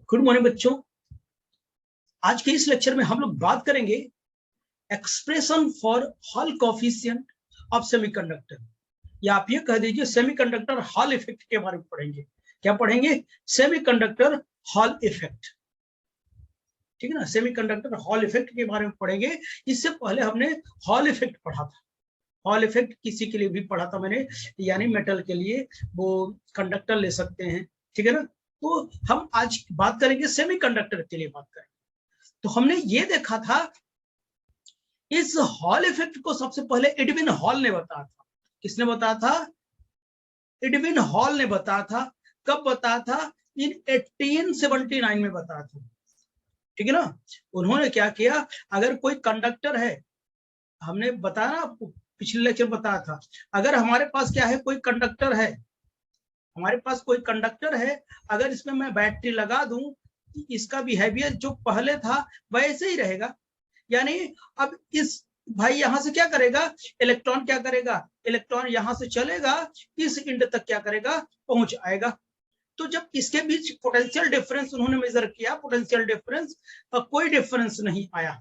Good morning बच्चों। आज के इस लेक्चर में हम लोग बात करेंगे expression for hall coefficient of semiconductor, या आप ये कह दीजिए सेमीकंडक्टर हॉल इफेक्ट के बारे में पढ़ेंगे। क्या पढ़ेंगे? Semiconductor hall effect. ठीक है ना, सेमीकंडक्टर हॉल इफेक्ट के बारे में पढ़ेंगे। इससे पहले हमने हॉल इफेक्ट पढ़ा था। हॉल इफेक्ट किसी के लिए भी पढ़ा था मैंने, यानी मेटल के लिए वो कंडक्टर ले सकते हैं। ठीक है ना, तो हम आज बात करेंगे सेमीकंडक्टर के लिए बात करेंगे। तो हमने ये देखा था, इस हॉल इफेक्ट को सबसे पहले एडविन हॉल ने बताया था। किसने बताया था? एडविन हॉल ने बताया था। कब बताया था? इन 1879 में बताया था। ठीक है ना, उन्होंने क्या किया, अगर कोई कंडक्टर है, हमने बताया ना आपको, पिछले लेक्चर बताया था, अगर हमारे पास क्या है, कोई कंडक्टर है, हमारे पास कोई कंडक्टर है, अगर इसमें मैं बैटरी लगा दूं, इसका बिहेवियर जो पहले था वैसे ही रहेगा। यानी अब इस भाई यहां से क्या करेगा, इलेक्ट्रॉन क्या करेगा, इलेक्ट्रॉन यहां से चलेगा, इस इंड तक क्या करेगा, पहुंच आएगा। तो जब इसके बीच पोटेंशियल डिफरेंस उन्होंने मेजर किया, पोटेंशियल डिफरेंस कोई डिफरेंस नहीं आया।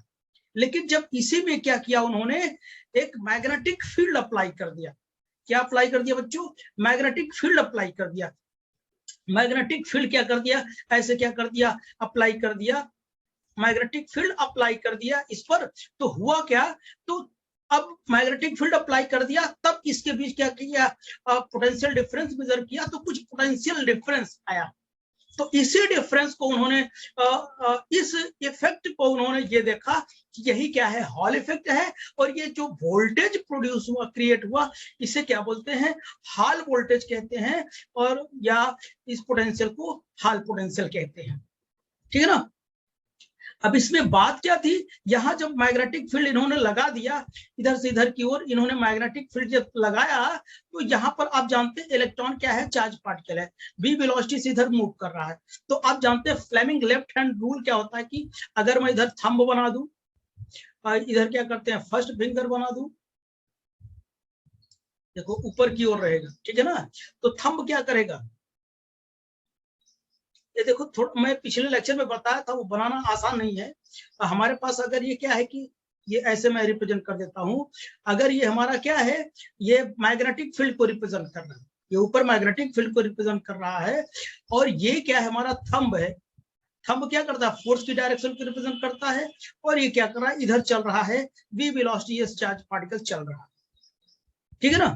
लेकिन जब इसी में क्या किया उन्होंने, एक मैग्नेटिक फील्ड अप्लाई कर दिया। क्या अप्लाई कर दिया बच्चों? मैग्नेटिक फील्ड अप्लाई कर दिया। मैग्नेटिक फील्ड क्या कर दिया, ऐसे क्या कर दिया, अप्लाई कर दिया, मैग्नेटिक फील्ड अप्लाई कर दिया इस पर। तो हुआ क्या, तो अब मैग्नेटिक फील्ड अप्लाई कर दिया, तब इसके बीच क्या किया, पोटेंशियल डिफरेंस मेजर किया, तो कुछ पोटेंशियल डिफरेंस आया। तो इसी डिफरेंस को उन्होंने इस इफेक्ट को उन्होंने ये देखा कि यही क्या है, हॉल इफेक्ट है। और ये जो वोल्टेज प्रोड्यूस हुआ, क्रिएट हुआ, इसे क्या बोलते हैं, हॉल वोल्टेज कहते हैं, और या इस पोटेंशियल को हॉल पोटेंशियल कहते हैं। ठीक है ना। अब इसमें बात क्या थी, यहां जब मैग्नेटिक फील्ड इन्होंने लगा दिया, इधर से इधर की ओर इन्होंने मैग्नेटिक फील्ड जब लगाया, तो यहां पर आप जानते हैं इलेक्ट्रॉन क्या है, चार्ज पार्टिकल है, v वेलोसिटी से इधर मूव कर रहा है। तो आप जानते हैं फ्लेमिंग लेफ्ट हैंड रूल क्या होता है, कि अगर मैं इधर थंब बना दूं, इधर क्या करते हैं, फर्स्ट फिंगर बना दूं, देखो ऊपर की ओर रहेगा। ठीक है ना, तो थंब क्या करेगा, ये देखो, थोड़ा मैं पिछले लेक्चर में बताया था, वो बनाना आसान नहीं है। हमारे पास अगर ये क्या है कि ये ऐसे मैं रिप्रेजेंट कर देता हूं, अगर ये हमारा क्या है, ये मैग्नेटिक फील्ड को रिप्रेजेंट कर रहा है, ये ऊपर मैग्नेटिक फील्ड को रिप्रेजेंट कर रहा है, और ये क्या है, हमारा थंब है। थंब क्या करता है, फोर्स की डायरेक्शन को रिप्रेजेंट करता है, और ये क्या कर रहा है, इधर चल रहा है, v वेलोसिटी चार्ज पार्टिकल चल रहा है। ठीक है ना,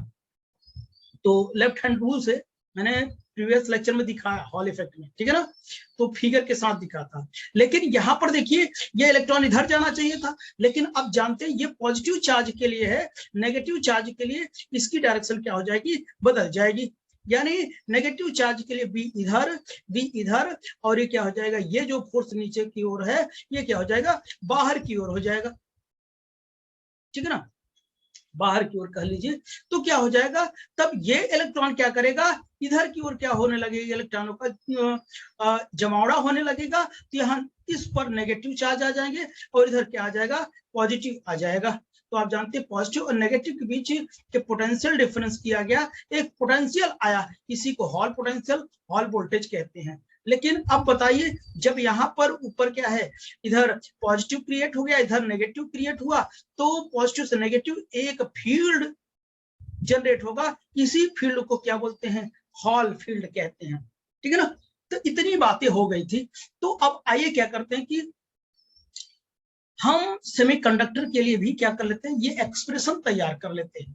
तो लेफ्ट हैंड रूल से मैंने प्रीवियस लेक्चर में दिखाया हॉल इफेक्ट में। ठीक है ना, तो फिगर के साथ दिखा था। लेकिन यहां पर देखिए, ये इलेक्ट्रॉन इधर जाना चाहिए था, लेकिन अब जानते हैं ये पॉजिटिव चार्ज के लिए है, नेगेटिव चार्ज के लिए इसकी डायरेक्शन क्या हो जाएगी, बदल जाएगी। यानी नेगेटिव चार्ज के लिए बी इधर, और ये क्या हो जाएगा, ये जो फोर्स नीचे की ओर है, ये क्या हो जाएगा, बाहर की ओर हो जाएगा। ठीक है ना, बाहर की ओर कह लीजिए। तो क्या हो जाएगा, तब ये इलेक्ट्रॉन क्या करेगा, इधर की ओर क्या होने लगेगा, इलेक्ट्रॉनों का जमावड़ा होने लगेगा। तो यहाँ इस पर नेगेटिव चार्ज आ जाएंगे, और इधर क्या आ जाएगा, पॉजिटिव आ जाएगा। तो आप जानते हैं पॉजिटिव और नेगेटिव के बीच के पोटेंशियल डिफरेंस किया गया, एक पोटेंशियल आया, इसी को हॉल पोटेंशियल, हॉल वोल्टेज कहते हैं। लेकिन अब बताइए, जब यहाँ पर ऊपर क्या है, इधर पॉजिटिव क्रिएट हो गया, इधर नेगेटिव क्रिएट हुआ, तो पॉजिटिव से नेगेटिव एक फील्ड जनरेट होगा, इसी फील्ड को क्या बोलते हैं, हॉल फील्ड कहते हैं। ठीक है ना, तो इतनी बातें हो गई थी। तो अब आइए क्या करते हैं कि हम सेमीकंडक्टर के लिए भी क्या कर लेते हैं, ये एक्सप्रेशन तैयार कर लेते हैं।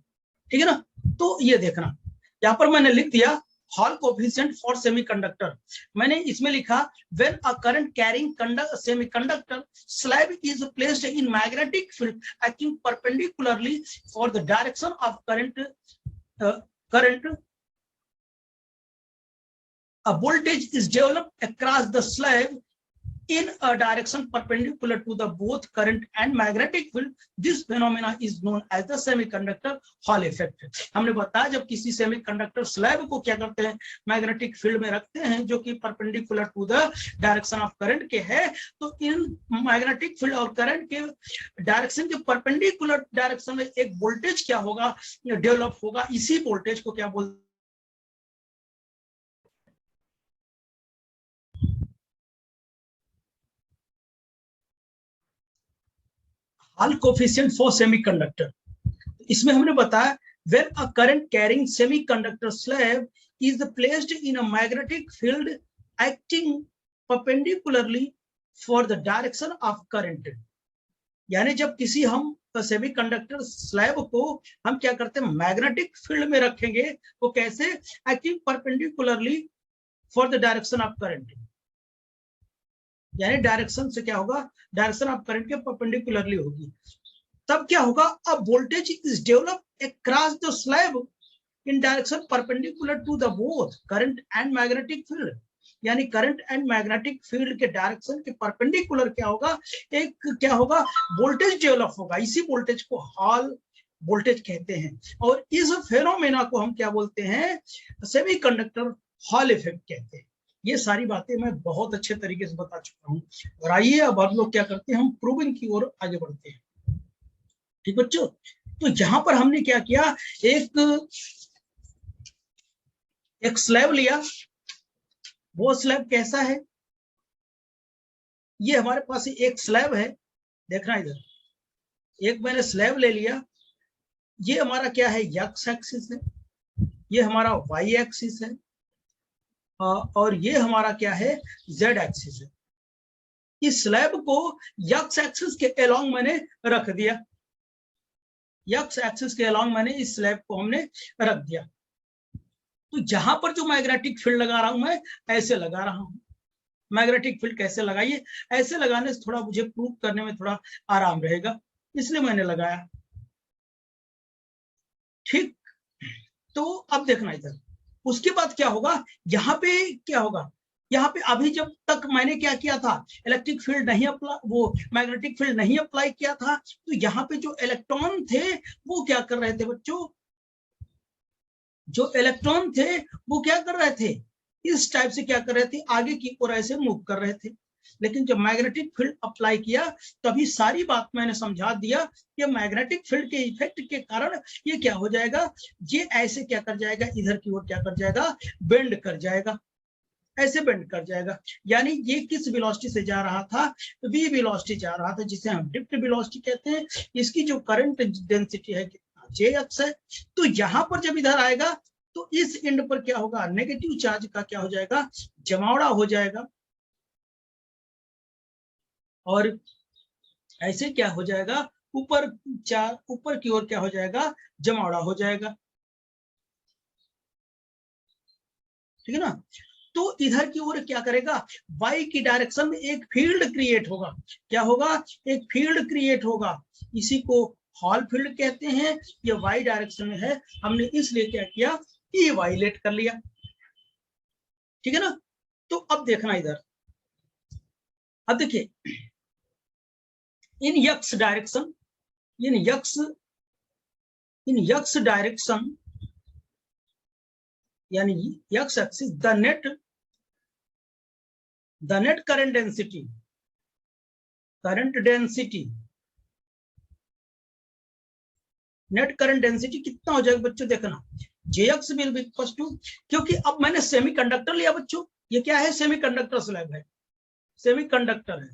ठीक है ना, तो ये देखना, यहां पर मैंने लिख दिया हॉल कोएफिशिएंट फॉर सेमीकंडक्टर। मैंने इसमें लिखा, when a current carrying semiconductor slab is placed in magnetic field acting perpendicularly for the direction of current, a voltage is developed across the slab in a direction perpendicular to the both current and magnetic field. This phenomena is known as the semiconductor Hall effect. हमने बताया, जब किसी semiconductor slab को क्या करते हैं, magnetic field में रखते हैं, जो कि perpendicular to the direction of current के है, तो इन मैग्नेटिक फील्ड और करंट के डायरेक्शन के परपेंडिकुलर डायरेक्शन में एक वोल्टेज क्या होगा, डेवलप होगा। इसी वोल्टेज को क्या बोलते हॉल कोफिशिएंट फॉर सेमीकंडक्टर। इसमें हमने बताया when a current carrying semiconductor slab is placed in a magnetic field acting perpendicularly for the direction of current, यानी जब किसी हम सेमीकंडक्टर स्लैब को हम क्या करते हैं, मैग्नेटिक फील्ड में रखेंगे, वो कैसे, acting perpendicularly for the direction of current, यानी डायरेक्शन से क्या होगा, डायरेक्शन ऑफ करंट के परपेंडिकुलरली होगी। तब क्या होगा, अब voltage is develop across the slab in direction perpendicular to the both current and magnetic field, यानी करंट एंड मैग्नेटिक फील्ड के डायरेक्शन के परपेंडिकुलर क्या होगा, एक क्या होगा, वोल्टेज डेवलप होगा। इसी वोल्टेज को हॉल वोल्टेज कहते हैं, और इस फेनोमेना को हम क्या बोलते हैं, सेमीकंडक्टर हॉल इफेक्ट कहते हैं। ये सारी बातें मैं बहुत अच्छे तरीके से बता चुका हूं। और आइए अब हम लोग क्या करते हैं, हम प्रूविंग की ओर आगे बढ़ते हैं। ठीक बच्चों, तो यहां पर हमने क्या किया, एक स्लैब लिया। वो स्लैब कैसा है, ये हमारे पास एक स्लैब है, देखना इधर, एक मैंने स्लैब ले लिया। ये हमारा क्या है, एक्स एक्सिस है, ये हमारा वाई एक्सिस है, और ये हमारा क्या है, जेड एक्सिस है। इस स्लैब को एक्स एक्सिस के अलोंग मैंने रख दिया, एक्स एक्सिस के अलोंग मैंने इस स्लैब को हमने रख दिया। तो जहां पर जो मैग्नेटिक फील्ड लगा रहा हूं मैं, ऐसे लगा रहा हूं। मैग्नेटिक फील्ड कैसे लगाइए, ऐसे लगाने से थोड़ा मुझे प्रूव करने में थोड़ा आराम रहेगा, इसलिए मैंने लगाया। ठीक, तो अब देखना इधर, उसके बाद क्या होगा, यहाँ पे क्या होगा, यहाँ पे अभी जब तक मैंने क्या किया था, इलेक्ट्रिक फील्ड नहीं अप्लाई, वो मैग्नेटिक फील्ड नहीं अप्लाई किया था, तो यहाँ पे जो इलेक्ट्रॉन थे वो क्या कर रहे थे बच्चों, जो इलेक्ट्रॉन थे वो क्या कर रहे थे, इस टाइप से क्या कर रहे थे, आगे की ओर ऐसे मूव कर रहे थे। लेकिन जब मैग्नेटिक फील्ड अप्लाई किया तभी सारी बात मैंने समझा दिया कि मैग्नेटिक फील्ड के इफेक्ट के कारण ये क्या हो जाएगा, ये ऐसे क्या कर जाएगा, इधर की ओर क्या कर जाएगा, बेंड कर जाएगा, ऐसे बेंड कर जाएगा। यानी ये किस वेलोसिटी से जा रहा था, v वेलोसिटी जा रहा था, जिसे हम ड्रिफ्ट वेलोसिटी कहते हैं। इसकी जो करंट डेंसिटी है कितना, jx है। तो यहां पर जब इधर आएगा तो इस एंड पर क्या होगा, नेगेटिव चार्ज का क्या हो जाएगा, जमावड़ा हो जाएगा, और ऐसे क्या हो जाएगा, ऊपर की ओर क्या हो जाएगा, जमावड़ा हो जाएगा। ठीक है ना। तो इधर की ओर क्या करेगा, वाई की डायरेक्शन में एक फील्ड क्रिएट होगा। क्या होगा, एक फील्ड क्रिएट होगा, इसी को हॉल फील्ड कहते हैं। ये वाई डायरेक्शन में है, हमने इसलिए क्या किया, ई वाई लेट कर लिया। ठीक है ना। तो अब देखना इधर, अब देखिए, in x direction, in x direction, यानी x axis, the net current density, net current density कितना हो जाएगा बच्चों, देखना, Jx will be equal to, क्योंकि अब मैंने सेमीकंडक्टर लिया बच्चों, ये क्या है, सेमीकंडक्टर स्लैब है, सेमीकंडक्टर है।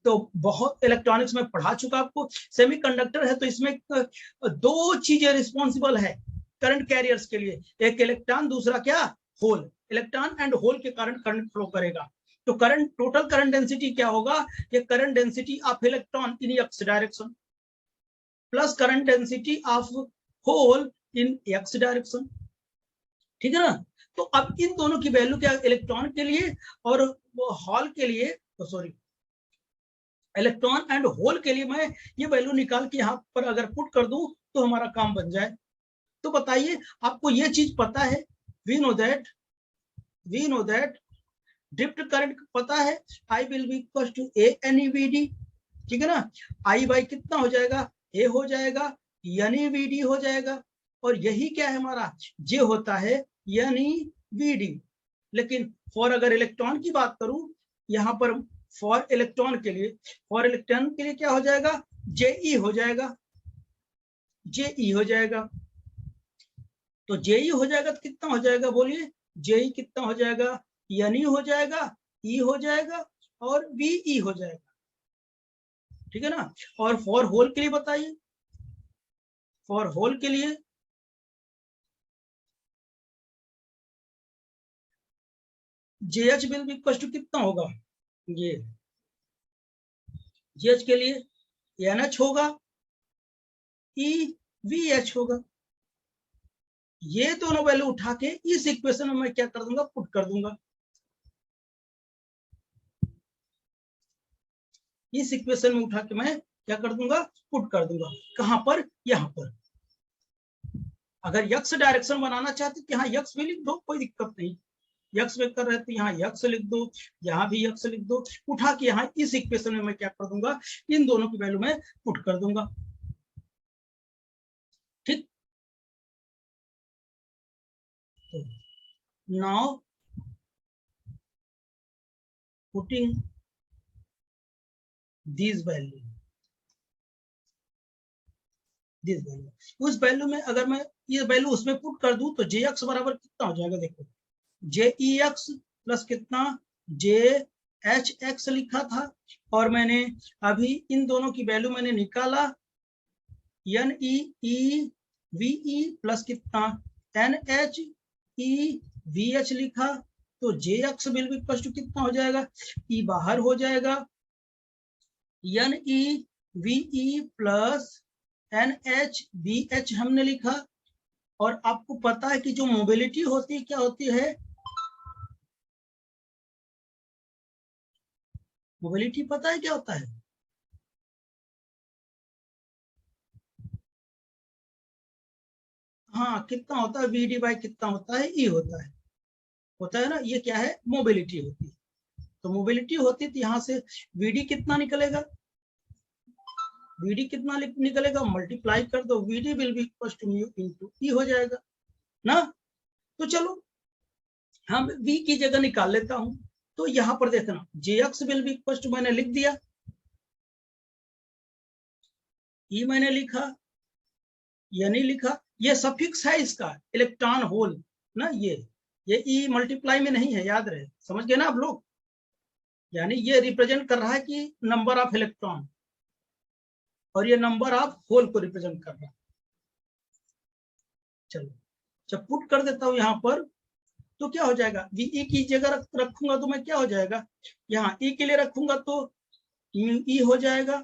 तो बहुत इलेक्ट्रॉनिक्स में पढ़ा चुका आपको, सेमीकंडक्टर है तो इसमें दो चीजें रिस्पॉन्सिबल है करंट कैरियर्स के लिए, एक इलेक्ट्रॉन, दूसरा क्या, होल। इलेक्ट्रॉन एंड होल के कारण करंट फ्लो करेगा। तो करंट, टोटल करंट डेंसिटी क्या होगा, ये current density of electron in x direction plus current density of hole in x direction. ठीक है ना। तो अब इन दोनों की वैल्यू क्या, इलेक्ट्रॉन के लिए और हॉल के लिए, सॉरी, इलेक्ट्रॉन एंड होल के लिए मैं ये वैल्यू निकाल के यहाँ पर अगर पुट कर दूं तो हमारा काम बन जाए। तो बताइए, आपको ये चीज पता है, we know that drift current पता है, I will be equal to A NEVD। ठीक है ना। I बाई कितना हो जाएगा, A हो जाएगा, NEVD हो जाएगा, और यही क्या है हमारा, J होता है NEVD। लेकिन फॉर अगर इलेक्ट्रॉन की बात करूं, यहाँ पर फॉर इलेक्ट्रॉन के लिए क्या हो जाएगा, JE हो जाएगा, JE हो जाएगा। तो JE हो जाएगा तो कितना हो जाएगा, बोलिए, JE कितना हो जाएगा, NE हो जाएगा, E हो जाएगा और VE हो जाएगा। ठीक है ना। और फॉर होल के लिए बताइए, फॉर होल के लिए JH will be equal to कितना होगा, ये JH के लिए NH होगा, EVH होगा। ये दोनों वैल्यू उठा के इस इक्वेशन में मैं क्या कर दूंगा, पुट कर दूंगा। इस इक्वेशन में उठा के मैं क्या कर दूंगा, पुट कर दूंगा। कहां पर, यहां पर। अगर यक्स डायरेक्शन बनाना चाहते तो यहाँ यक्स भी लिख दो, कोई दिक्कत नहीं। यक्स में कर रहे तो यहाँ यक्स लिख दो, यहाँ भी यक्स लिख दो। उठा के यहाँ इस इक्वेशन में मैं क्या कर दूंगा, इन दोनों की वैल्यू में पुट कर दूंगा। ठीक, now putting this value, this value, उस वैल्यू में अगर मैं ये वैल्यू उसमें पुट कर दूं तो जे एक्स बराबर कितना हो जाएगा, देखो जे ई एक्स प्लस कितना, जे एच एक्स लिखा था, और मैंने अभी इन दोनों की वैल्यू मैंने निकाला, N E E V E plus कितना, N H E V H लिखा, तो J X will be equal to कितना हो जाएगा, ई बाहर हो जाएगा, N E V E plus N H V H हमने लिखा। और आपको पता है कि जो मोबिलिटी होती है क्या होती है, मोबिलिटी पता है क्या होता है, हाँ कितना होता है, वी डी बाई कितना होता है, ई होता है ना। ये क्या है, मोबिलिटी होती है। तो मोबिलिटी होती है तो यहाँ से वीडी कितना निकलेगा, वीडी कितना निकलेगा, मल्टीप्लाई कर दो, VD will be equal to mu into E हो जाएगा ना। तो चलो हम v की जगह निकाल लेता हूं। तो यहां पर देखना, J X will be equal to मैंने लिख दिया, ई मैंने लिखा, ये नहीं लिखा, ये सफिक्स है इसका, इलेक्ट्रॉन होल ना, ये ई मल्टीप्लाई में नहीं है, याद रहे, समझ गए ना आप लोग। यानी ये रिप्रेजेंट कर रहा है कि नंबर ऑफ इलेक्ट्रॉन, और ये नंबर ऑफ होल को रिप्रेजेंट कर रहा है। चलो जब पुट कर देता हूं यहां पर, तो क्या हो जाएगा, वी की जगह रखूंगा तो मैं क्या हो जाएगा, यहाँ ई के लिए रखूंगा तो ई हो जाएगा।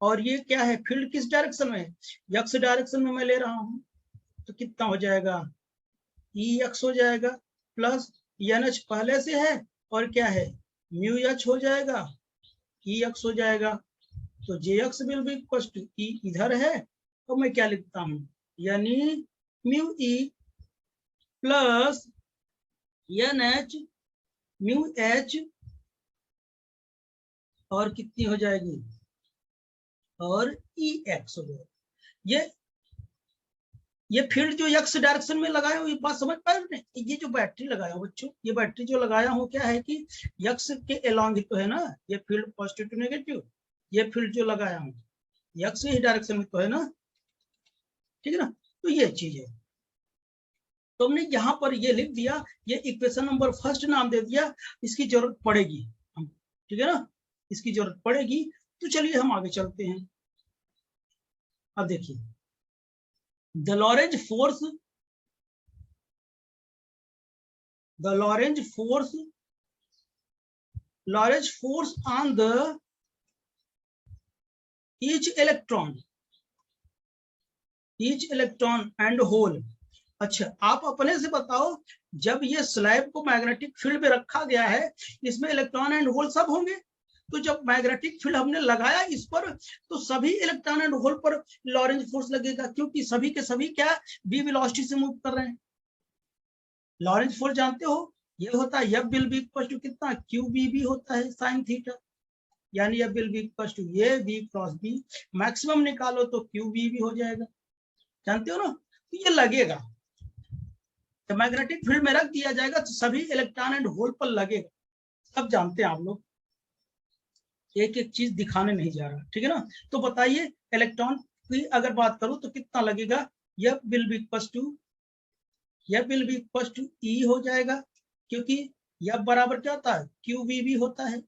और ये क्या है, फील्ड किस डायरेक्शन में, एक्स डायरेक्शन में मैं ले रहा हूं, तो कितना हो जाएगा, ई एक्स हो जाएगा, प्लस एन एच पहले से है, और क्या है, म्यू एच हो जाएगा, ई एक्स हो जाएगा। तो J X will be equal to E इधर है, तो मैं क्या लिखता हूं, यानी mu E plus N H mu H, और कितनी हो जाएगी, और ई एक्स हो जाएगा। ये फील्ड जो एक्स डायरेक्शन में लगाया हूँ, ये बात समझ पाए ना। ये जो बैटरी लगाया हूँ बच्चों, ये बैटरी जो लगाया हूँ क्या है कि एक्स के अलोंग ही तो है ना, ये फील्ड पॉजिटिव टू नेगेटिव, ये फील्ड जो लगाया हूँ एक्स ही डायरेक्शन में तो है ना, ठीक है ना। तो ये चीज है, तो हमने यहाँ पर ये लिख दिया, ये इक्वेशन नंबर फर्स्ट नाम दे दिया, इसकी जरूरत पड़ेगी हम, ठीक है ना, इसकी जरूरत पड़ेगी। तो चलिए हम आगे चलते हैं। अब देखिए, the Lorentz force, the Lorentz force on the each electron and hole। अच्छा आप अपने से बताओ, जब ये स्लैब को मैग्नेटिक फील्ड में रखा गया है, इसमें इलेक्ट्रॉन एंड होल सब होंगे। तो जब मैग्नेटिक फील्ड हमने लगाया इस पर, तो सभी इलेक्ट्रॉन एंड होल पर लॉरेंज फोर्स लगेगा, क्योंकि सभी के सभी क्या v वेलोसिटी से मूव कर रहे हैं। लॉरेंज फोर्स जानते हो, ये होता है F will be equal to कितना, क्यू बी भी होता है साइन थीटा, यानी F will be equal to ये बी क्रॉस बी, मैक्सिमम निकालो तो क्यू बी भी हो जाएगा, जानते हो ना। तो ये लगेगा, तो मैग्नेटिक फील्ड में रख दिया जाएगा तो सभी इलेक्ट्रॉन एंड होल पर लगेगा, सब जानते हैं आप लोग, एक एक चीज दिखाने नहीं जा रहा, ठीक है ना। तो बताइए इलेक्ट्रॉन की अगर बात करूं तो कितना लगेगा, F will be equal to E हो जाएगा, क्योंकि एफ बराबर क्या होता है, क्यू वी भी होता है,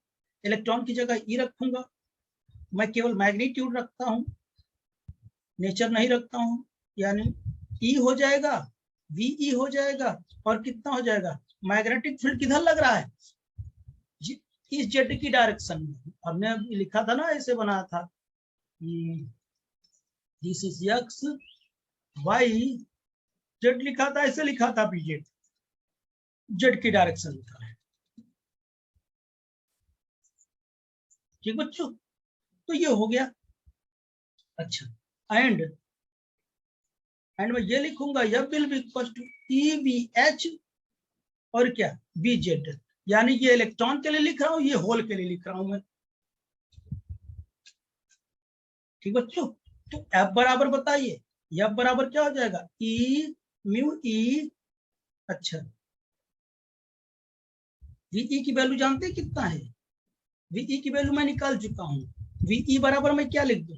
इलेक्ट्रॉन की जगह ई रखूंगा, मैं केवल मैग्नीट्यूड रखता हूं, नेचर नहीं रखता हूं, यानी ई हो जाएगा, वी हो जाएगा, और कितना हो जाएगा, मैग्नेटिक फील्ड किधर लग रहा है, इस जेड की डायरेक्शन में। हमने लिखा था ना, ऐसे बनाया था, this is X Y Z लिखा था, ऐसे लिखा था, बीजेड जेड की डायरेक्शन लिखा है। ठीक बच्चों, तो ये हो गया। अच्छा, एंड मैं ये लिखूंगा, यह will be equal to E B H और क्या, बी जेड, यानी ये इलेक्ट्रॉन के लिए लिख रहा हूं, ये होल के लिए लिख रहा हूं मैं। ठीक बच्चों, तो एफ बराबर बताइए, एफ बराबर क्या हो जाएगा, ई म्यू ई, अच्छा वीई की वैल्यू जानते हैं कितना है, वीई की वैल्यू मैं निकाल चुका हूं, वीई बराबर मैं क्या लिख दूं,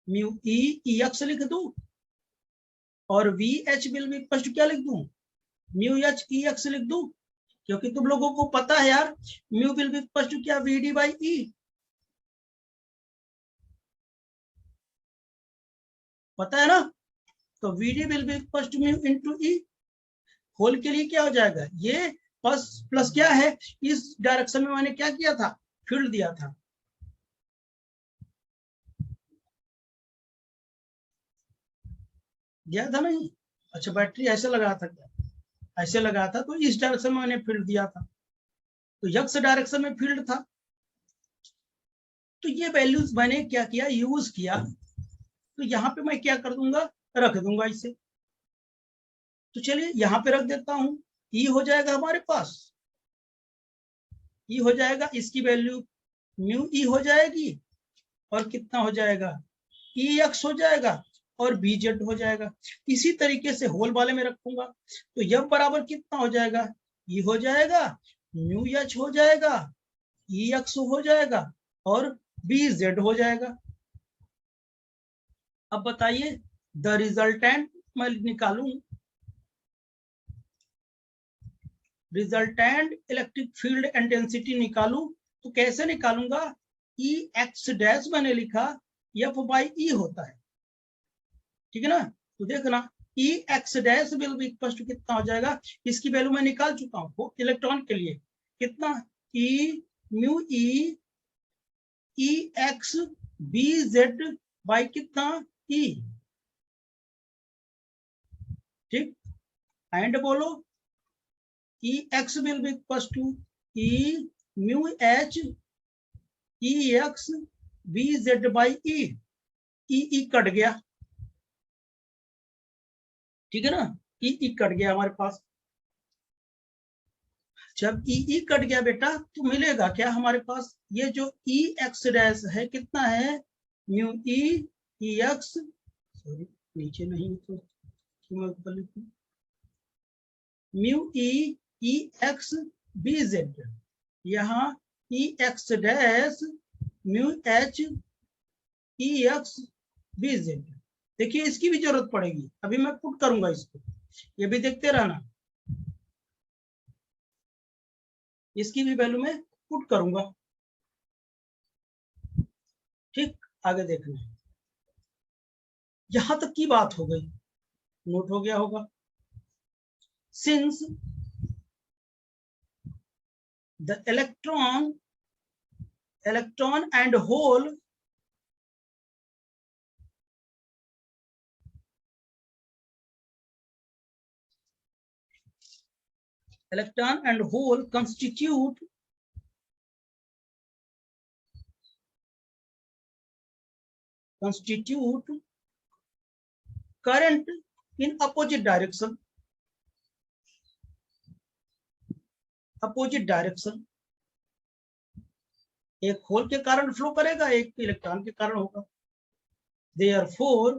म्यू ई एक्स लिख दूं, और V H will be equal to क्या लिख दूं, म्यू एच ई एक्स लिख दूं, क्योंकि तुम लोगों को पता है यार, mu will be equal to क्या, वी डी बाई ई, पता है ना, तो V D will be equal to mu into E, hole के लिए क्या हो जाएगा, ये प्लस प्लस क्या है, इस डायरेक्शन में मैंने क्या किया था, फील्ड दिया था, दिया था नहीं, अच्छा बैटरी ऐसे लगा था क्या, ऐसे लगा था, तो इस डायरेक्शन में मैंने फील्ड दिया था, तो यक्स डायरेक्शन में फील्ड था, तो ये वैल्यूज मैंने क्या किया, यूज किया, तो यहाँ पे मैं क्या कर दूंगा, रख दूंगा इसे, तो चलिए यहाँ पे रख देता हूं, ई हो जाएगा हमारे पास, ई हो जाएगा, इसकी वैल्यू म्यू ई हो जाएगी, और कितना हो जाएगा, ई एक्स हो जाएगा, और बी जेड हो जाएगा। इसी तरीके से होल वाले में रखूंगा, तो यह बराबर कितना हो जाएगा, ई हो जाएगा, म्यू एच हो जाएगा, ई एक्स हो जाएगा, और बी जेड हो जाएगा। अब बताइए द रिजल्टेंट मैं निकालूं, resultant electric field and density निकालूं, तो कैसे निकालूंगा, ई एक्स डैश मैंने लिखा, एफ बाई ई होता है, ठीक है ना, तो देखना E X dash will be equal to कितना हो जाएगा, इसकी वैल्यू मैं निकाल चुका हूं इलेक्ट्रॉन के लिए, कितना, E mu E X B Z by कितना, ई, ठीक, एंड बोलो, E X will be equal to E mu H E X B Z by E cut गया, ठीक है ना, ई कट गया हमारे पास, जब ई कट गया बेटा, तो मिलेगा क्या हमारे पास, ये जो ई एक्स डैश है कितना है, म्यू ई एक्स, सॉरी नीचे नहीं तो mu E X B Z, यहाँ E X dash mu H E X B Z, देखिए इसकी भी जरूरत पड़ेगी, अभी मैं पुट करूंगा इसको, ये भी देखते रहना, इसकी भी वैल्यू मैं पुट करूंगा, ठीक, आगे देखना, यहां तक की बात हो गई, नोट हो गया होगा, since the electron and hole constitute current in opposite direction, एक होल के कारण फ्लो करेगा, एक इलेक्ट्रॉन के कारण होगा, therefore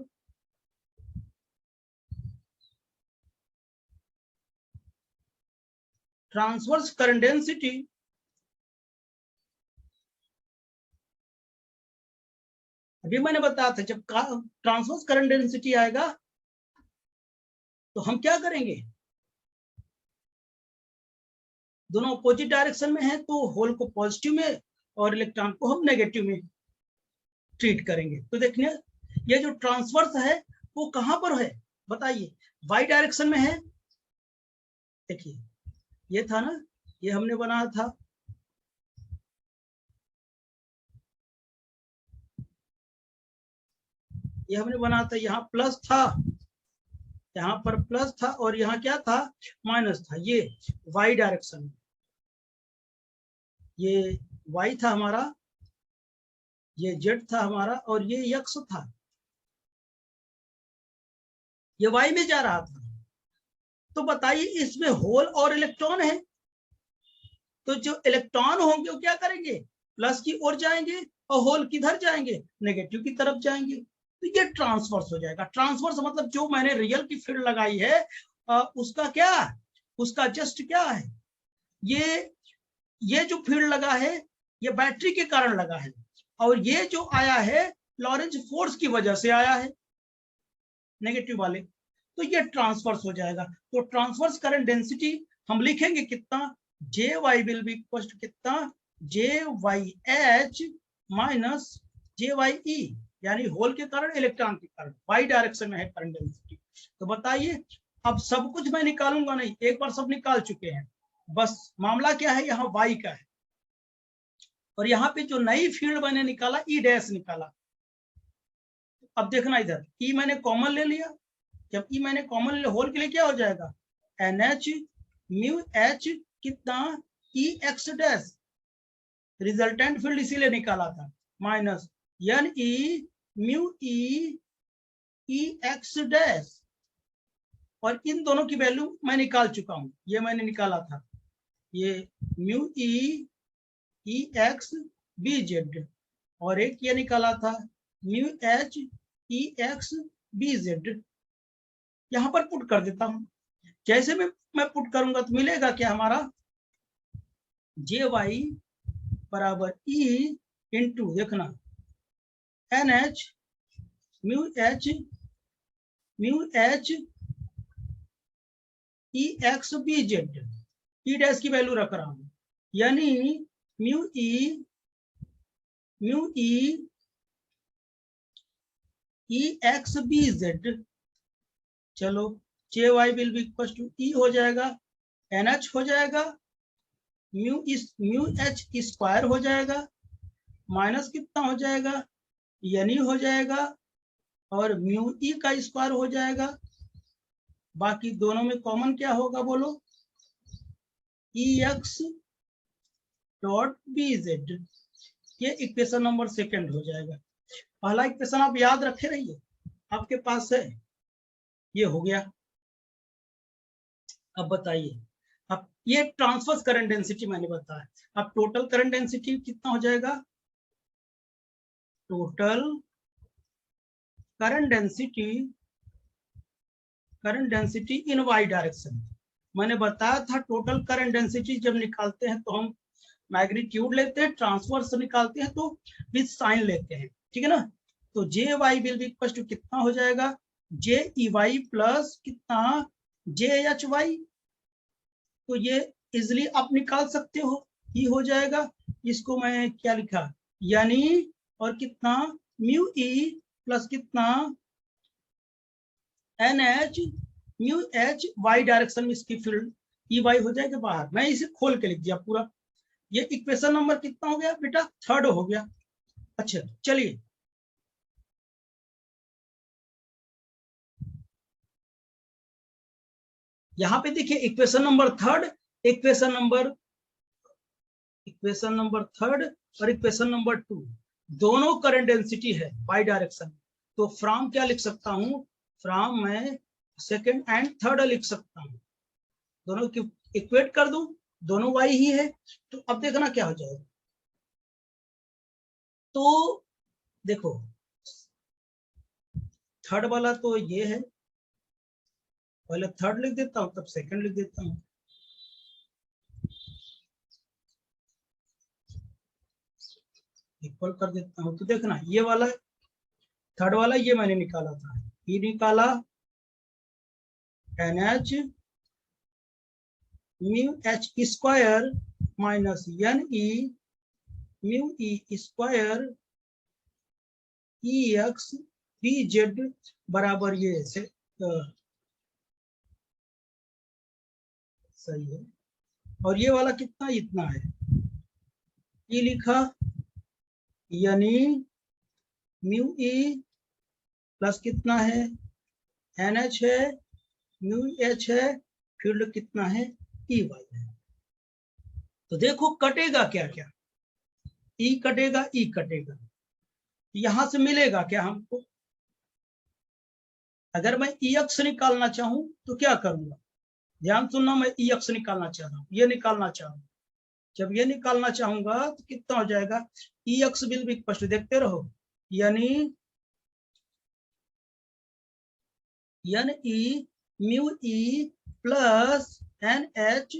ट्रांसवर्स करंट डेंसिटी अभी मैंने बताया था, जब ट्रांसवर्स करंट डेंसिटी आएगा तो हम क्या करेंगे, दोनों अपोजिट डायरेक्शन में है, तो होल को पॉजिटिव में और इलेक्ट्रॉन को हम नेगेटिव में ट्रीट करेंगे। तो देखिए ये जो ट्रांसवर्स है वो कहां पर है बताइए, वाई डायरेक्शन में है। देखिए ये था ना, ये हमने बनाया था, ये हमने बनाया था, यहाँ प्लस था, यहाँ पर प्लस था और यहाँ क्या था, माइनस था। ये वाई डायरेक्शन में, ये वाई था हमारा, ये जेड था हमारा और ये एक्स था, ये वाई में जा रहा था। तो बताइए इसमें होल और इलेक्ट्रॉन है, तो जो इलेक्ट्रॉन होंगे वो क्या करेंगे, प्लस की ओर जाएंगे और होल किधर जाएंगे, नेगेटिव की तरफ जाएंगे। तो ये ट्रांसवर्स हो जाएगा। ट्रांसवर्स मतलब जो मैंने रियल की फील्ड लगाई है उसका क्या, उसका जस्ट क्या है, ये जो फील्ड लगा है ये बैटरी के कारण लगा है, और ये जो आया है लॉरेंज फोर्स की वजह से आया है, नेगेटिव वाले। तो ये ट्रांसवर्स हो जाएगा। तो ट्रांसवर्स करंट डेंसिटी हम लिखेंगे कितना, J Y will be equal to कितना, J Y H minus J Y E, यानी होल के कारण इलेक्ट्रॉन के कारण, वाई डायरेक्शन में है करंट डेंसिटी। तो बताइए अब सब कुछ मैं निकालूंगा नहीं, एक बार सब निकाल चुके हैं, बस मामला क्या है, यहाँ वाई का है। और यहाँ पे जो नई फील्ड मैंने निकाला ई डैश निकाला। अब देखना इधर ई मैंने कॉमन ले लिया, जब ई मैंने कॉमन ले होल के लिए क्या हो जाएगा, एन एच म्यू एच कितना, ई एक्स डैश, रिजल्टेंट फील्ड इसीलिए निकाला था, minus N E mu E X dash, और इन दोनों की वैल्यू मैं निकाल चुका हूं, ये मैंने निकाला था, ये mu E X B Z, और एक ये निकाला था mu H E X B Z. यहां पर पुट कर देता हूं, जैसे मैं पुट करूंगा तो मिलेगा क्या हमारा, जे वाई बराबर ई इंटू देखना N H mu H E X B Z, E dash की वैल्यू रख रहा हूं, यानी mu E X B Z. चलो J Y will be equal to E हो जाएगा, एन एच हो जाएगा, म्यू एच स्क्वायर हो जाएगा, माइनस कितना हो जाएगा, यानी हो जाएगा, और म्यू ई का स्क्वायर हो जाएगा, बाकी दोनों में कॉमन क्या होगा बोलो, E x dot B Z. ये इक्वेशन नंबर सेकंड हो जाएगा। पहला इक्वेशन आप याद रखे रहिए, आपके पास है, ये हो गया। अब बताइए, अब ये ट्रांसवर्स करंट डेंसिटी मैंने बताया, अब टोटल करंट डेंसिटी कितना हो जाएगा, total current density in Y direction. मैंने बताया था टोटल करंट डेंसिटी जब निकालते हैं तो हम मैग्नीट्यूड लेते हैं, ट्रांसवर्स निकालते हैं तो विद साइन लेते हैं, ठीक है ना। तो J Y will be equal to कितना हो जाएगा, जे ई वाई प्लस कितना, जे एच वाई। तो ये इजिली आप निकाल सकते हो, ये हो जाएगा। इसको मैं क्या लिखा, यानी और कितना म्यू ई प्लस कितना N H mu H Y direction में इसकी फील्ड ई वाई हो जाएगा बाहर। मैं इसे खोल के लिख दिया पूरा। ये इक्वेशन नंबर कितना हो गया बेटा, थर्ड हो गया। अच्छा चलिए, यहाँ पे देखिए equation number third, equation number third और इक्वेशन नंबर टू, दोनों करंट डेंसिटी है बाई डायरेक्शन। तो फ्रॉम क्या लिख सकता हूँ, फ्रॉम मैं सेकंड एंड थर्ड लिख सकता हूँ, दोनों की इक्वेट कर दूं, दोनों वाई ही है। तो अब देखना क्या हो जाएगा, तो देखो थर्ड वाला तो ये है, पहले थर्ड लिख देता हूं तब सेकंड लिख देता हूं, इक्वल कर देता हूं। तो देखना ये वाला थर्ड वाला ये मैंने निकाला था, ये निकाला N H mu H square minus N E mu E square E X B Z बराबर ये से सही है। और ये वाला कितना, इतना है, ई लिखा, यानी म्यू ई प्लस कितना है, एन एच है, म्यू एच है, फील्ड कितना है, ई वाई है। तो देखो कटेगा क्या क्या, ई कटेगा, ई कटेगा, यहां से मिलेगा क्या हमको। अगर मैं ई एक्स निकालना चाहूं तो क्या करूंगा, ध्यान सुनना, मैं ई एक्स निकालना चाह रहा हूं, ये निकालना चाह रहा हूं। जब ये निकालना चाहूंगा तो कितना हो जाएगा, E X will be equal to, देखते रहो, यानी E mu E plus N H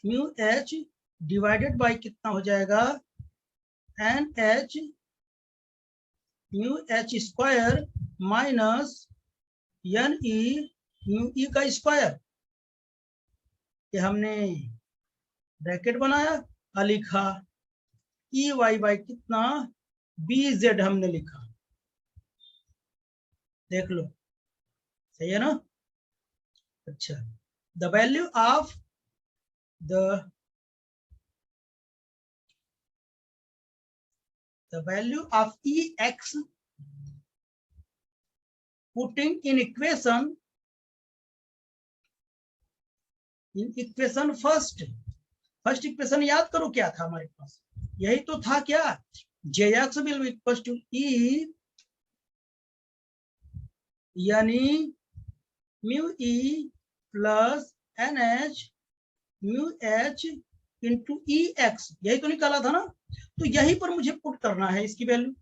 mu H divided by कितना हो जाएगा, N H mu H square minus N E mu E का स्क्वायर। ये हमने ब्रैकेट बनाया और लिखा ई वाई बाई कितना, बी जेड हमने लिखा, देख लो सही है ना। अच्छा, the value of the value of ex putting in equation first equation याद करो क्या था हमारे पास, यही तो था क्या, jx will be equal to e यानी mu E plus N H mu H into E X, यही तो निकाला था ना। तो यही पर मुझे पुट करना है, इसकी वैल्यू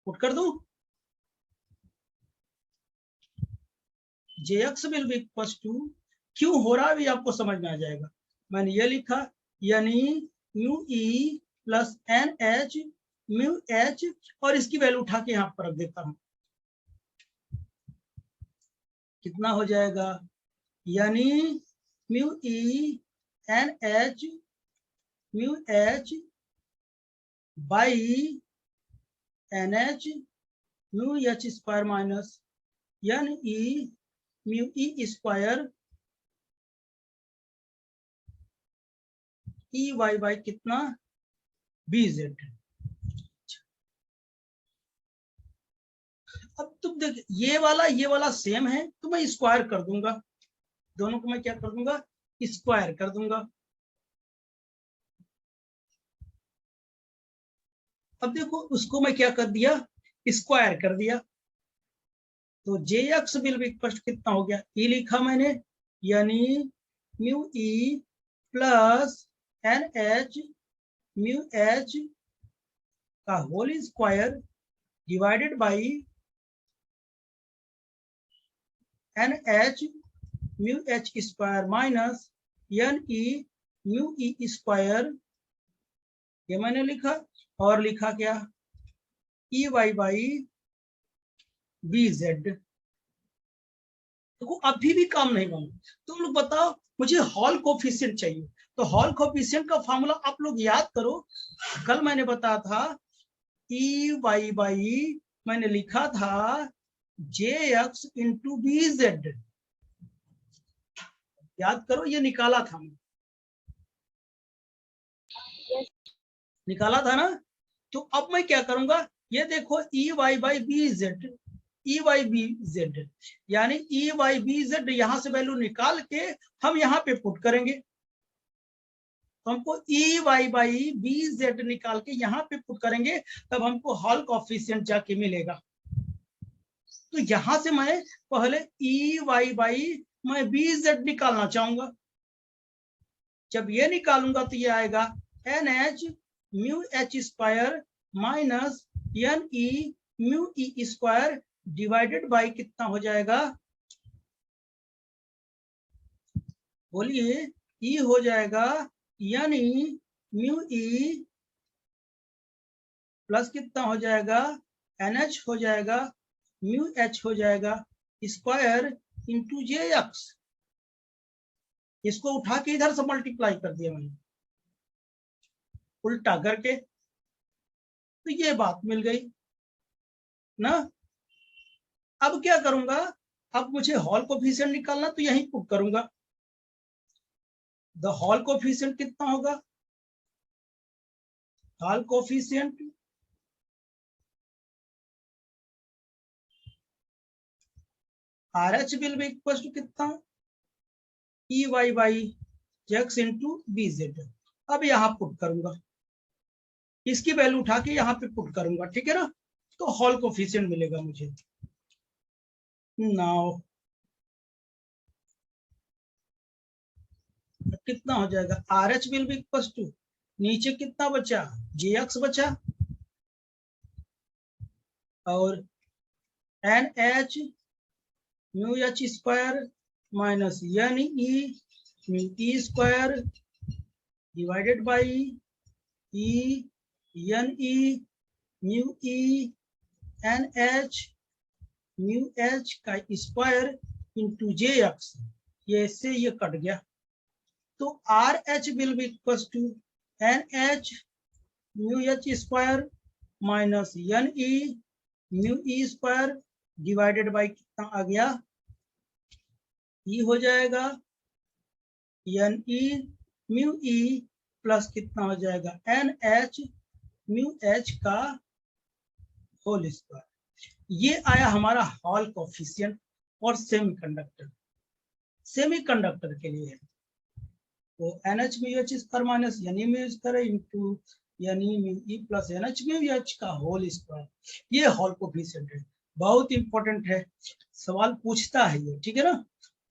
पुट कर दूं, jx will be equal to, क्यों हो रहा है भी आपको समझ में आ जाएगा। मैंने ये लिखा, यानी mu E plus N H mu H, और इसकी वैल्यू उठा के यहां पर रख देता हूं, कितना हो जाएगा, यानी mu E N H mu H by N H mu H square minus N E mu E square E Y by कितना, बी जेड। अब तुम देख, ये वाला सेम है, तो मैं स्क्वायर कर दूंगा, दोनों को मैं क्या कर दूंगा, स्क्वायर कर दूंगा। अब देखो उसको मैं क्या कर दिया, स्क्वायर कर दिया, तो J X will be equal कितना हो गया, ई लिखा मैंने, यानी mu E plus N H mu H का whole square divided by N H mu H square minus N E mu E square, ये मैंने लिखा, और लिखा क्या, E Y by B Z. देखो अभी भी काम नहीं बना, तुम लोग बताओ, मुझे हॉल कोफिशिएंट चाहिए, तो हॉल कोफिशिएंट का फॉर्मूला आप लोग याद करो, कल मैंने बताया था, ई वाई बाई मैंने लिखा था जे एक्स इंटू बी जेड, याद करो, ये निकाला था मैं, निकाला था ना। तो अब मैं क्या करूंगा, ये देखो E Y by B Z, E Y B Z, यानी ई वाई बी जेड, यहां से वैल्यू निकाल के हम यहाँ पे पुट करेंगे, तो हमको E Y by B Z निकाल के यहाँ पे पुट करेंगे, तब हमको हॉल कोफिशिएंट जाके मिलेगा। तो यहां से मैं पहले ई वाई बाई मैं बी जेड निकालना चाहूंगा, जब ये निकालूंगा तो ये आएगा N H mu H square minus N E mu E square divided by कितना हो जाएगा, बोलिए, ई हो जाएगा, यानी म्यू ई प्लस कितना हो जाएगा, एन एच हो जाएगा, म्यू एच हो जाएगा स्क्वायर इंटू जे एक्स, इसको उठा के इधर से मल्टीप्लाई कर दिया मैंने उल्टा करके, तो ये बात मिल गई ना। अब क्या करूंगा, अब मुझे हॉल कोफिशिएंट निकालना, तो यहीं पुट करूंगा। द हॉल कोफिशिएंट कितना होगा, Hall coefficient RH will be equal to कितना, EY by x into BZ। अब यहां पुट करूंगा, इसकी वैल्यू उठा के यहाँ पे पुट करूंगा, ठीक है ना। तो हॉल कोफिशिएंट मिलेगा मुझे। नाउ कितना हो जाएगा, RH will be equal to, नीचे कितना बचा, JX बचा, और NH mu H square minus NE mu E square divided by NE mu E NH mu H का स्क्वायर इंटू JX। ये से ये कट गया, तो RH will be equal to NH mu H square minus NE mu E square divided by कितना आ गया, E हो जाएगा NE म्यू E प्लस कितना हो जाएगा NH म्यू H का होल स्क्वायर। ये आया हमारा हॉल कोफिशिएंट और सेमीकंडक्टर के लिए है। तो NH mu H square minus NE mu square into NE mu E plus NH mu H का होल स्क्वायर, ये हॉल कोफिशिएंट है। बहुत इंपॉर्टेंट है, सवाल पूछता है ये, ठीक है ना।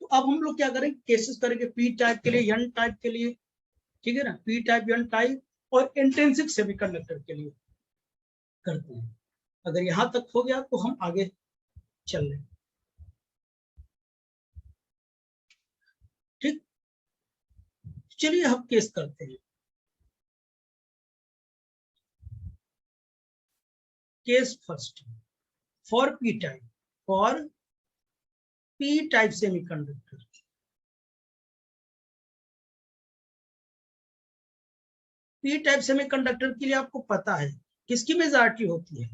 तो अब हम लोग क्या करेंगे, केसेस करेंगे पी टाइप के लिए, एन टाइप के लिए, ठीक है ना, पी टाइप, एन टाइप और इंटेंसिव सेमीकंडक्टर के लिए करते हैं। अगर यहां तक हो गया तो हम आगे चल रहे हैं, ठीक। चलिए हम केस करते हैं। Case first for P type, for P type semiconductor. P type semiconductor के लिए आपको पता है किसकी मेजॉरिटी होती है,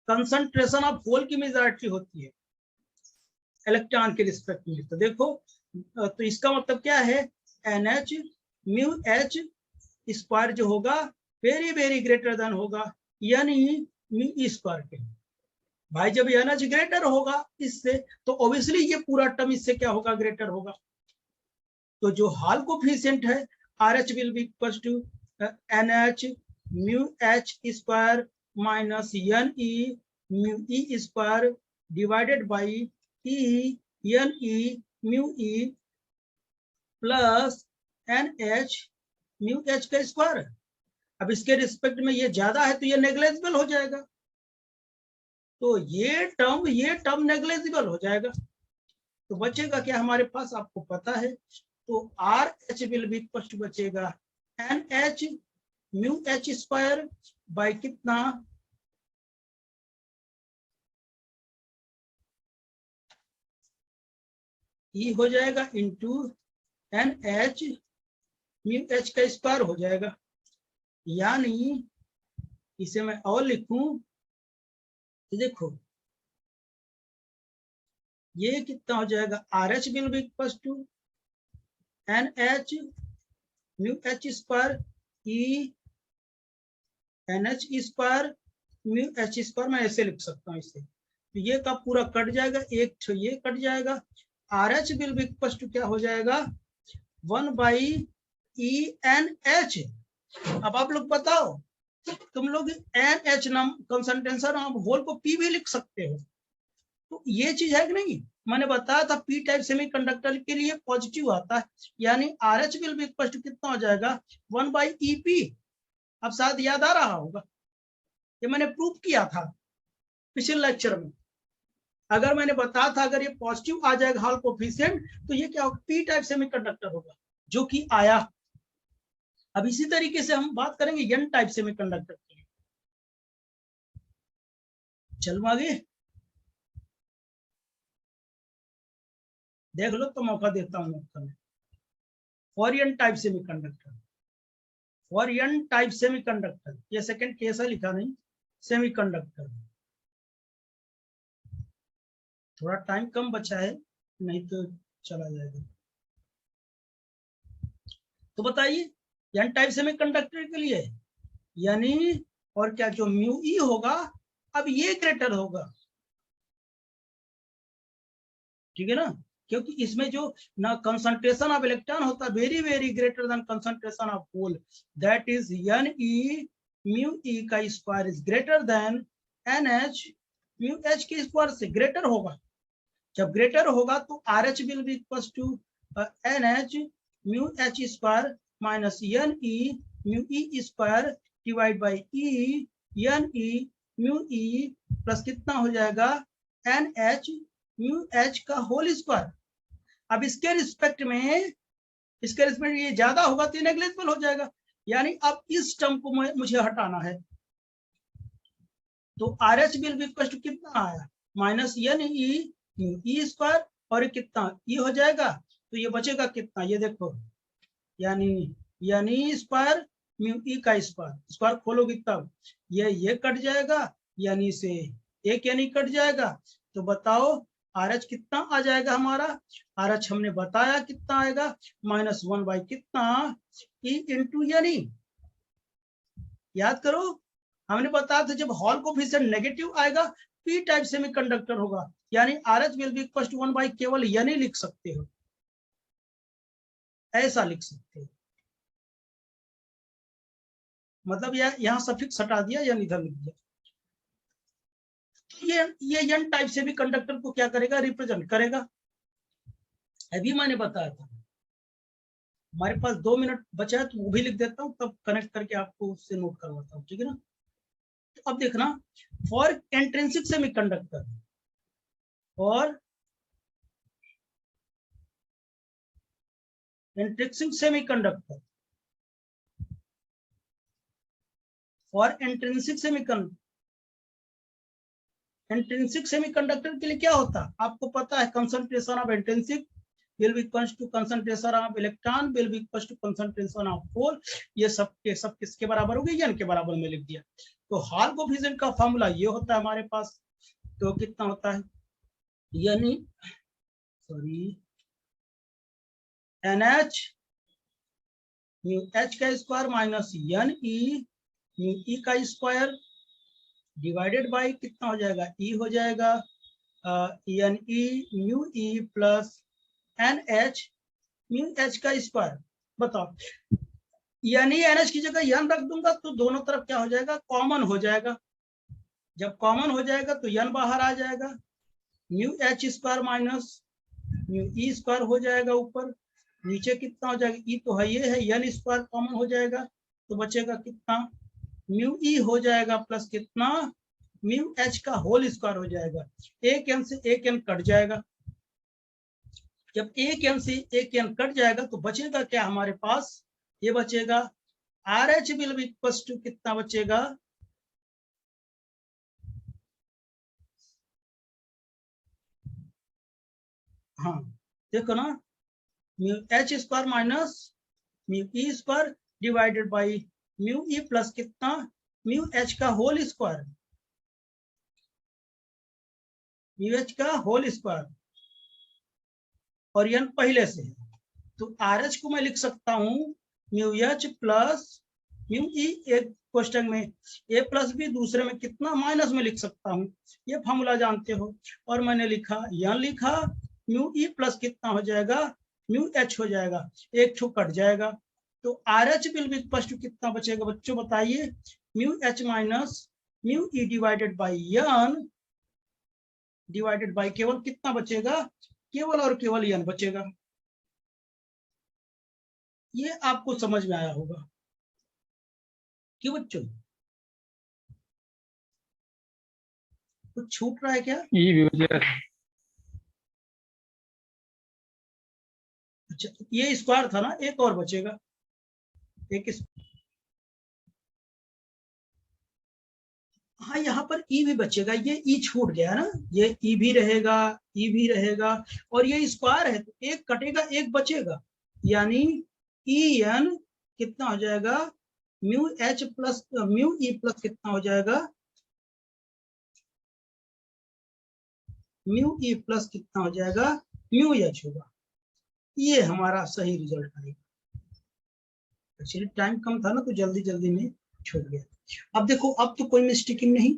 कंसंट्रेशन ऑफ होल की मेजॉरिटी होती है इलेक्ट्रॉन के रिस्पेक्ट में। तो देखो, तो इसका मतलब क्या है, NH म्यू H स्क्वायर जो होगा वेरी वेरी ग्रेटर देन होगा यानी म्यू E स्क्वायर के। भाई जब NH ग्रेटर होगा इससे, तो ऑब्वियसली ये पूरा टर्म इससे क्या होगा, ग्रेटर होगा। तो जो हॉल कोफिशिएंट है RH will be equal to NH mu H square minus NE mu E square divided by NE mu E plus NH mu H का स्क्वायर। अब इसके रिस्पेक्ट में ये ज्यादा है तो ये नेग्लेजिबल हो जाएगा, तो ये टर्म नेग्लेजिबल हो जाएगा। तो बचेगा क्या हमारे पास, आपको पता है, तो RH will be equal to बचेगा NH mu H square by कितना, E हो जाएगा इंटू NH म्यू H का स्क्वायर हो जाएगा। यानी इसे मैं और लिखूं तो देखो ये कितना हो जाएगा, RH will be equal to NH mu H square E NH square mu H square, मैं ऐसे लिख सकता हूँ इसे। तो ये का पूरा कट जाएगा, एक तो ये कट जाएगा, RH will be equal to क्या हो जाएगा, 1 बाई ENH। अब आप लोग बताओ, तुम लोग NH नाम कंसंट्रेशन नाम होल को P भी लिख सकते हो। तो ये चीज है कि नहीं, मैंने बताया था पी टाइप सेमीकंडक्टर के लिए पॉजिटिव आता है, यानी RH will be equal to कितना हो जाएगा, 1 बाई EP। अब शायद याद आ रहा होगा, ये मैंने प्रूव किया था पिछले लेक्चर में। अगर मैंने बताया था अगर ये पॉजिटिव आ जाएगा हॉल कोफिशिएंट तो ये क्या होगा, पी टाइप सेमीकंडक्टर होगा, जो कि आया। अब इसी तरीके से हम बात करेंगे एन टाइप सेमीकंडक्टर की। चलो आगे देख लो, तो मौका देता हूं मैं। For N type semiconductor, for N type semiconductor, ये सेकंड केस है, लिखा नहीं सेमीकंडक्टर। थोड़ा टाइम कम बचा है, नहीं तो चला जाएगा। तो बताइए एन टाइप सेमीकंडक्टर के लिए यानी और क्या, जो म्यू ई होगा अब ये ग्रेटर होगा, ठीक है ना, क्योंकि इसमें जो ना कंसंट्रेशन ऑफ इलेक्ट्रॉन होता है very very greater than concentration of hole, that is N E mu E का square is greater than N H mu H के स्क्वायर से ग्रेटर होगा। जब ग्रेटर होगा तो R H will be equal to N H mu H square minus N E mu E square divide by E N E mu E plus कितना हो जाएगा N H mu H का whole square. अब इसके respect में ये ज्यादा होगा तो नेग्लिजिबल हो जाएगा, यानी अब इस टर्म को मुझे हटाना है। तो R H will be equal to कितना आया minus N E mu E square, और ये कितना ई हो जाएगा, तो ये बचेगा कितना, ये देखो यानी स्क्वायर म्यू ई का स्क्वायर खोलोगी तब ये कट जाएगा, यानी से एक यानी कट जाएगा। तो बताओ आर एच कितना आ जाएगा हमारा, आर एच हमने बताया कितना आएगा -1 बाई कितना ई इंटू यानी, याद करो हमने बताया था जब हॉल कोफिशिएंट नेगेटिव आएगा पी टाइप सेमीकंडक्टर होगा, यानी R H will be equal to 1 by केवल यानी लिख सकते हो, ऐसा लिख सकते हो, मतलब यहाँ सफिक्स हटा दिया या इधर लिख दिया। ये एन टाइप से भी कंडक्टर को क्या करेगा, रिप्रेजेंट करेगा। अभी मैंने बताया था, हमारे पास 2 मिनट बचा है तो वो भी लिख देता हूँ, तब कनेक्ट करके आपको उससे नोट करवाता हूँ, ठीक है ना। तो अब देखना फॉर इंट्रिंसिक सेमीकंडक्टर, और intrinsic semiconductor, for intrinsic semiconductor, intrinsic semiconductor के लिए क्या होता है आपको पता है, concentration of intrinsic will be equals to concentration of electron will be equals to concentration of hole, ये सब किसके बराबर हो गई, n के बराबर में लिख दिया। तो हॉल कोफिशिएंट का फॉर्मूला ये होता है हमारे पास, तो कितना होता है यानी NH म्यू एच का square minus N E mu E का स्क्वायर डिवाइडेड बाय कितना हो जाएगा, ई हो जाएगा N E mu E plus N H mu H का स्क्वायर। बताओ यानी एन एच की जगह एन रख दूंगा तो दोनों तरफ क्या हो जाएगा, कॉमन हो जाएगा। जब कॉमन हो जाएगा तो एन बाहर आ जाएगा, mu H square minus mu E square हो जाएगा ऊपर, नीचे कितना हो जाएगा, ई तो है ये है, एन स्क्वायर कॉमन हो जाएगा तो बचेगा कितना म्यू ई हो जाएगा प्लस कितना म्यू एच का होल स्क्वायर हो जाएगा। एक एन से एक एन कट जाएगा, जब एक एन से एक एन कट जाएगा तो बचेगा क्या हमारे पास, ये बचेगा R H will be equal to कितना बचेगा, हाँ देखो ना mu H square minus mu E square divided by mu E plus कितना म्यू एच का होल स्क्वायर, म्यू एच का होल स्क्वायर, और एन पहले से है तो आर एच को मैं लिख सकता हूँ mu H plus mu E, एक क्वेश्चन में ए प्लस बी, दूसरे में कितना माइनस में लिख सकता हूँ, ये फॉर्मूला जानते हो। और मैंने लिखा एन लिखा म्यू ई प्लस कितना हो जाएगा म्यू एच हो जाएगा, एक छू कट जाएगा तो R H will be equal to कितना बचेगा बच्चों बताइए, mu H minus mu E divided by N divided by केवल कितना बचेगा, केवल और केवल एन बचेगा। ये आपको समझ में आया होगा क्यों बच्चों, कुछ छूट रहा है क्या? अच्छा ये स्क्वायर था ना, एक और बचेगा, एक हाँ यहाँ पर ई भी बचेगा, ये ई छूट गया ना, ये ई भी रहेगा, ई भी रहेगा, और ये स्क्वायर है तो एक कटेगा एक बचेगा, यानी ई एन कितना हो जाएगा mu H plus mu E plus कितना हो जाएगा, म्यू ई प्लस कितना हो जाएगा, म्यू एच होगा। ये हमारा सही रिजल्ट आएगा। एक्चुअली टाइम कम था ना तो जल्दी जल्दी में छूट गया। अब देखो अब तो कोई मिस्टेकिंग नहीं,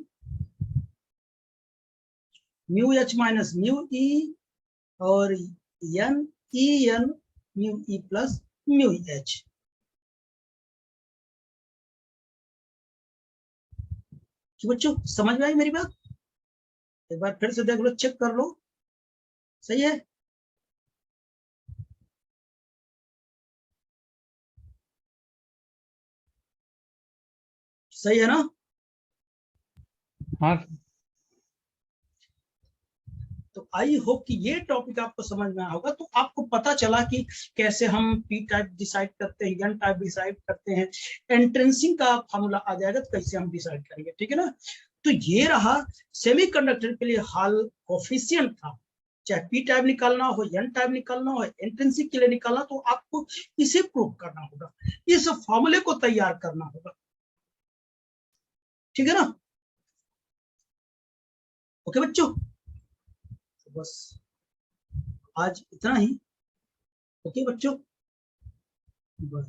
mu H minus mu E और N E N mu E plus mu H. बच्चों समझ में आई मेरी बात? एक बार फिर से देख लो, चेक कर लो, सही है? सही है ना? हाँ। तो आई होप कि ये टॉपिक आपको समझ में आया होगा। तो आपको पता चला कि कैसे हम पी टाइप डिसाइड करते हैं, एन टाइप डिसाइड करते हैं, एंट्रेंसिंग का फॉर्मूला आ जाएगा तो कैसे हम डिसाइड करेंगे, ठीक है ना? तो ये रहा सेमीकंडक्टर के लिए हॉल कोफिशिएंट था। चाहे पी टाइप निकालना हो, एन टाइप निकालना हो, एंट्रेंसिंग के लिए निकालना, तो आपको इसे प्रूव करना होगा, इस फॉर्मूले को तैयार करना होगा, ठीक है ना? ओके बच्चों, बस आज इतना ही। ओके बच्चों, बाय।